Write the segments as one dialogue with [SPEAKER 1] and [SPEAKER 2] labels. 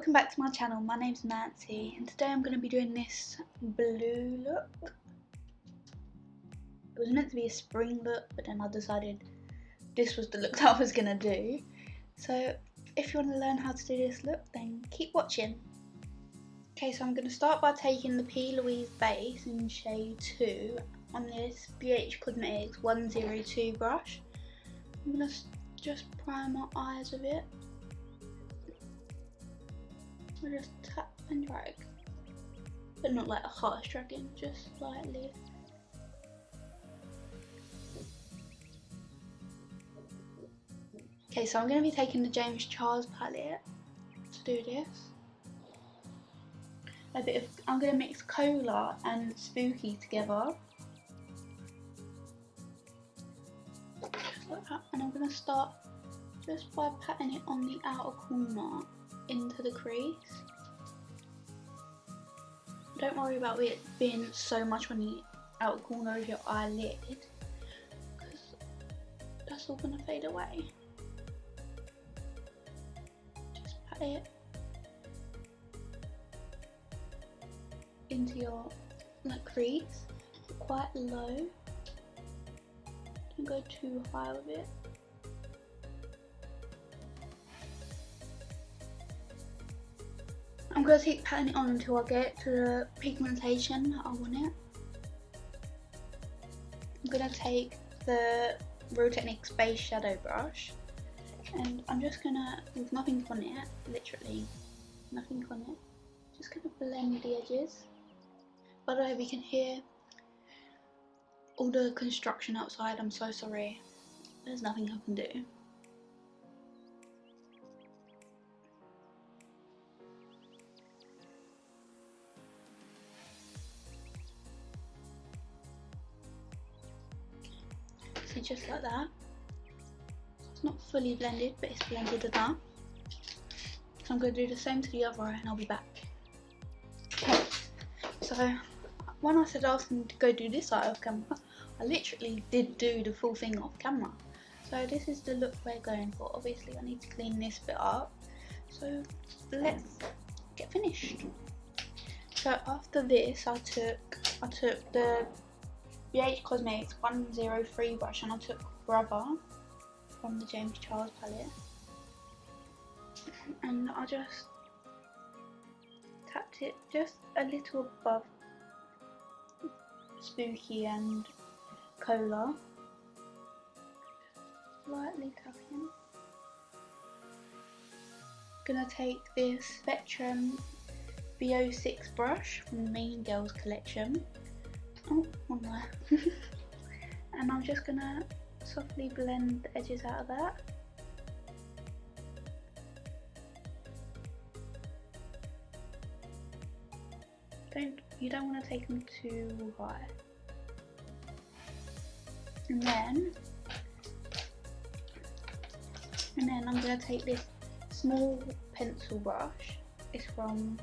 [SPEAKER 1] welcome back to my channel. My name's Nancy and today I'm going to be doing this blue look. It was meant to be a spring look, but then I decided this was the look that I was going to do. So if you want to learn how to do this look, then keep watching. Okay, so I'm going to start by taking the P. Louise base in shade 2 on this BH Cosmetics 102 brush. I'm going to just prime my eyes with it. I'll just tap and drag, but not like a harsh dragging, just slightly. Okay, so I'm going to be taking the James Charles palette to do this. I'm going to mix Cola and Spooky together. Just like that. And I'm going to start just by patting it on the outer corner into the crease. Don't worry about it being so much on the outer corner of your eyelid, because that's all going to fade away. Just pat it into your crease, quite low. Don't go too high with it. I'm going to keep patting it on until I get to the pigmentation that I want it. I'm going to take the Real Techniques base shadow brush and I'm just going to, with nothing on it, literally nothing on it, just going to blend the edges. By the way, we can hear all the construction outside. I'm so sorry, there's nothing I can do. So just like that. It's not fully blended, but it's blended enough. So I'm going to do the same to the other eye and I'll be back. Okay. So when I said I was going to go do this eye off camera, I literally did do the full thing off camera. So this is the look we're going for. Obviously I need to clean this bit up. So let's get finished. So after this I took the BH Cosmetics 103 brush and I took Brother from the James Charles palette and I just tapped it just a little above Spooky and Cola, lightly tapping. Gonna take this Spectrum B06 brush from the Mean Girls collection. Oh, one there. And I'm just gonna softly blend the edges out of that. You don't want to take them too high. And then I'm gonna take this small pencil brush. It's from,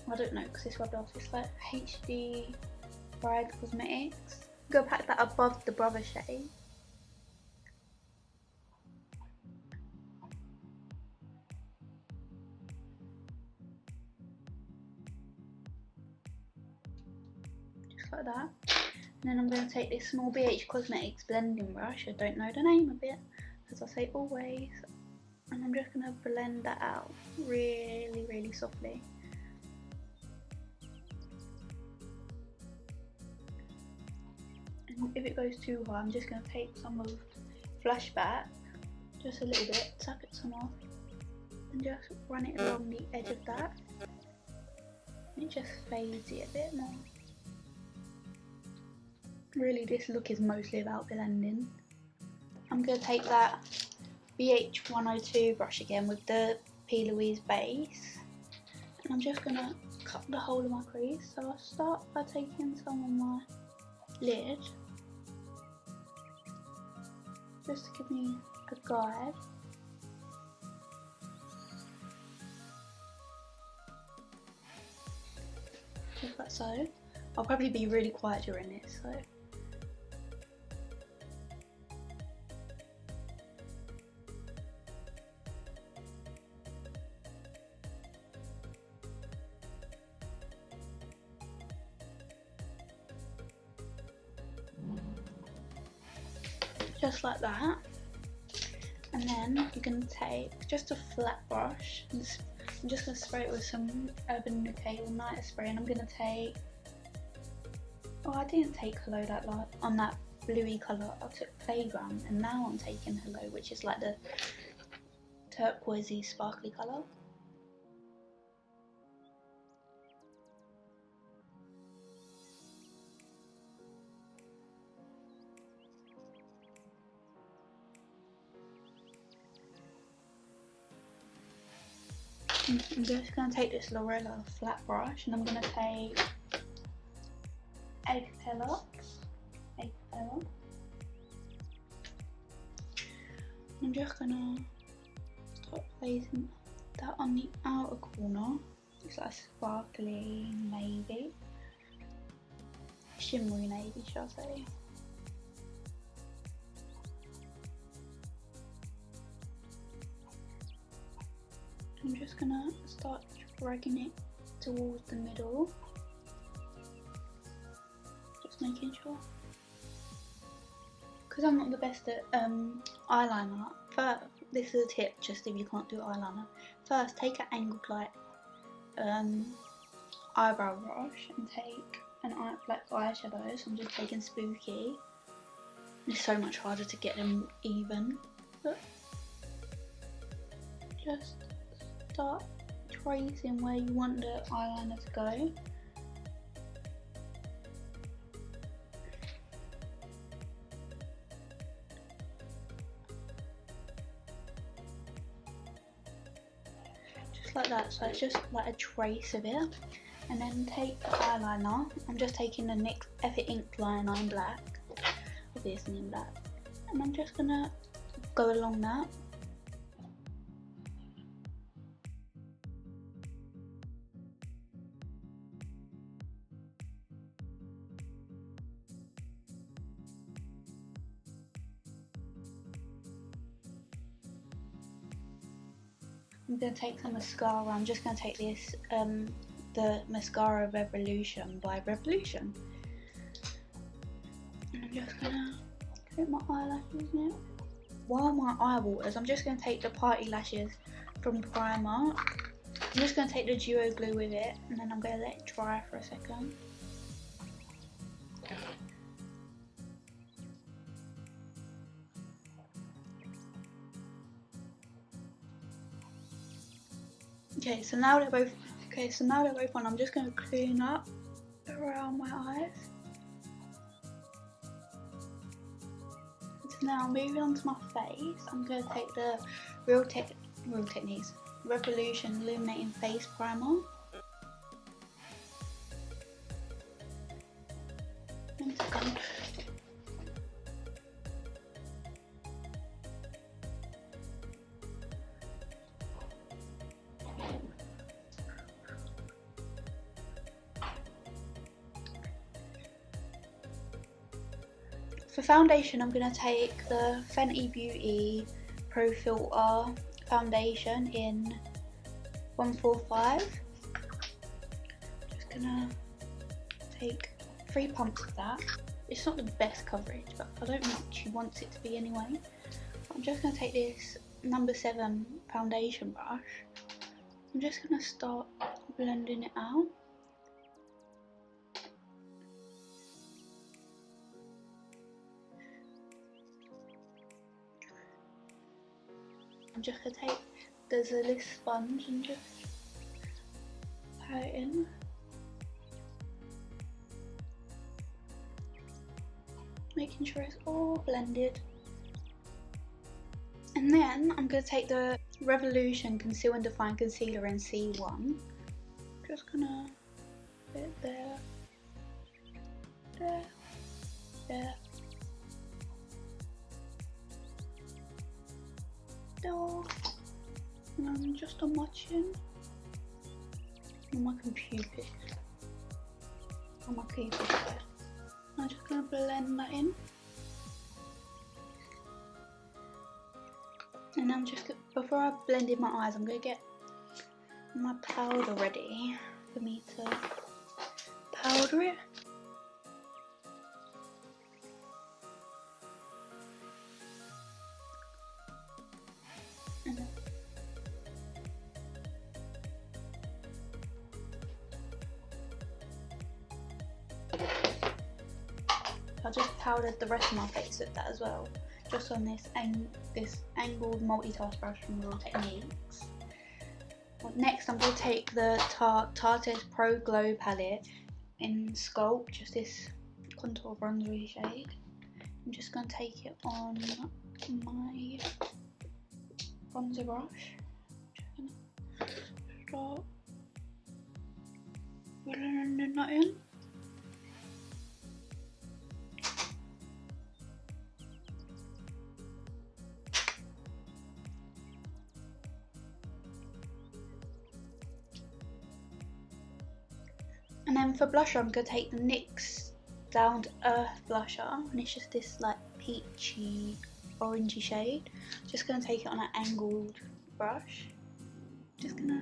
[SPEAKER 1] I don't know because it's rubbed off, it's like HD Bride Cosmetics. I'm going to pack that above the Brother shade. Just like that. And then I'm going to take this small BH Cosmetics blending brush, I don't know the name of it, as I say always. And I'm just going to blend that out really, really softly. And if it goes too high, I'm just going to take some of Flashback, just a little bit, tap it some off, and just run it along the edge of that. It just fades it a bit more. Really, this look is mostly about blending. I'm going to take that BH 102 brush again with the P. Louise base, and I'm just going to cut the whole of my crease. So I'll start by taking some on my lid, just to give me a guide. Just like so. I'll probably be really quiet during this, so. just like that. And then you're going to take just a flat brush, and I'm just going to spray it with some Urban Decay All-Nighter spray, and I'm going to take, oh, I didn't take Hello that lot on that bluey colour, I took Playground, and now I'm taking Hello, which is like the turquoisey sparkly colour. I'm just going to take this Lorella flat brush, and I'm going to take Egg Pillar. I'm just going to start placing that on the outer corner. It's like sparkly navy, shimmery navy, shall I say. I'm just gonna start dragging it towards the middle, just making sure, because I'm not the best at eyeliner. First, this is a tip, just if you can't do eyeliner. First, take an angled like eyebrow brush and take an black eyeshadow. So I'm just taking Spooky. It's so much harder to get them even, but just start tracing where you want the eyeliner to go. Just like that, so it's just like a trace of it. And then take the eyeliner. I'm just taking the NYX Effort Ink liner in black, obviously in black, and I'm just gonna go along that. I'm going to take some mascara. I'm just going to take this, the Mascara Revolution by Revolution. And I'm just going to put my eyelashes in it. While my eye waters, I'm just going to take the Party Lashes from Primark. I'm just going to take the Duo Glue with it, and then I'm going to let it dry for a second. Okay, so now they're both on. I'm just going to clean up around my eyes. So now moving on to my face, I'm going to take the Real Techniques Revolution Illuminating Face Primer. One second. For foundation, I'm going to take the Fenty Beauty Pro Filter foundation in 145. Just going to take 3 pumps of that. It's not the best coverage, but I don't actually want it to be anyway. I'm just going to take this number 7 foundation brush. I'm just going to start blending it out. I'm just going to take the Zillis sponge and just pat it in. Making sure it's all blended. And then I'm going to take the Revolution Conceal and Define Concealer in C1. Just going to put it there, there, there. And I'm just on my chin, on my pupils, on my pupils there. I'm just going to blend that in. And I'm just, before I blend in my eyes, I'm going to get my powder ready for me to powder it. I'll just powder the rest of my face with that as well, just on this angled multitask brush from Real Techniques. Next, I'm going to take the Tarteist Pro Glow palette in Sculpt, just this contour bronzery shade. I'm just going to take it on my bronzer brush. I'm just going to start blending that in. And then for blusher, I'm going to take the NYX Down to Earth blusher, and it's just this like peachy, orangey shade. Just going to take it on an angled brush. Just going to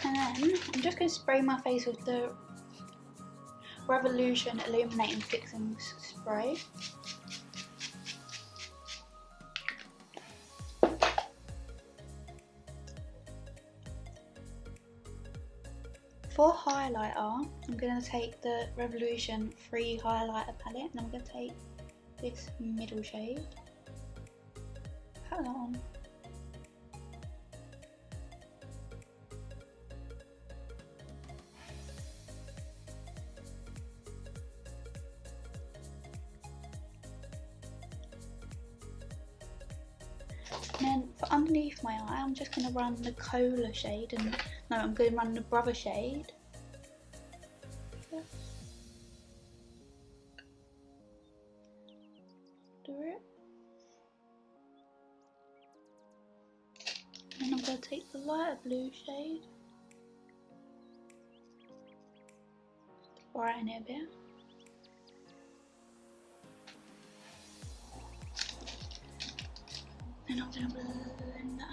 [SPEAKER 1] and then I'm just going to spray my face with the Revolution Illuminating Fixing Spray. For highlighter, I'm going to take the Revolution Free Highlighter palette, and I'm going to take this middle shade. Pat that on. And then for underneath my eye, I'm just going to run the Cola shade, and no, I'm going to run the Brother shade. Yes. Do it. And I'm going to take the lighter blue shade, brighten it a bit. And I'm going to blend that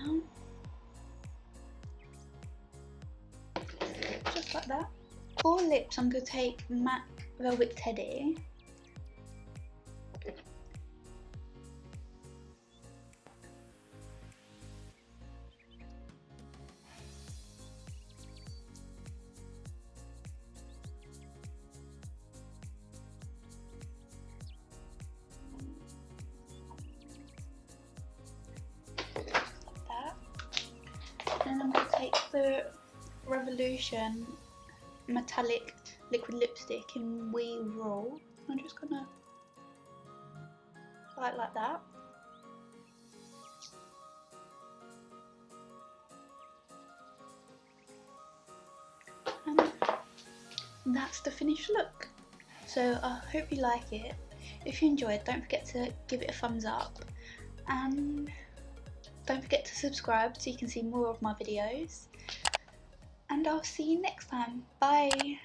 [SPEAKER 1] out. Just like that. For lips, I'm going to take MAC Velvet Teddy. And I'm going to take the Revolution Metallic Liquid Lipstick in We Roll. I'm just going to apply it like that. And that's the finished look. So I hope you like it. If you enjoyed, don't forget to give it a thumbs up. And don't forget to subscribe so you can see more of my videos. And I'll see you next time. Bye!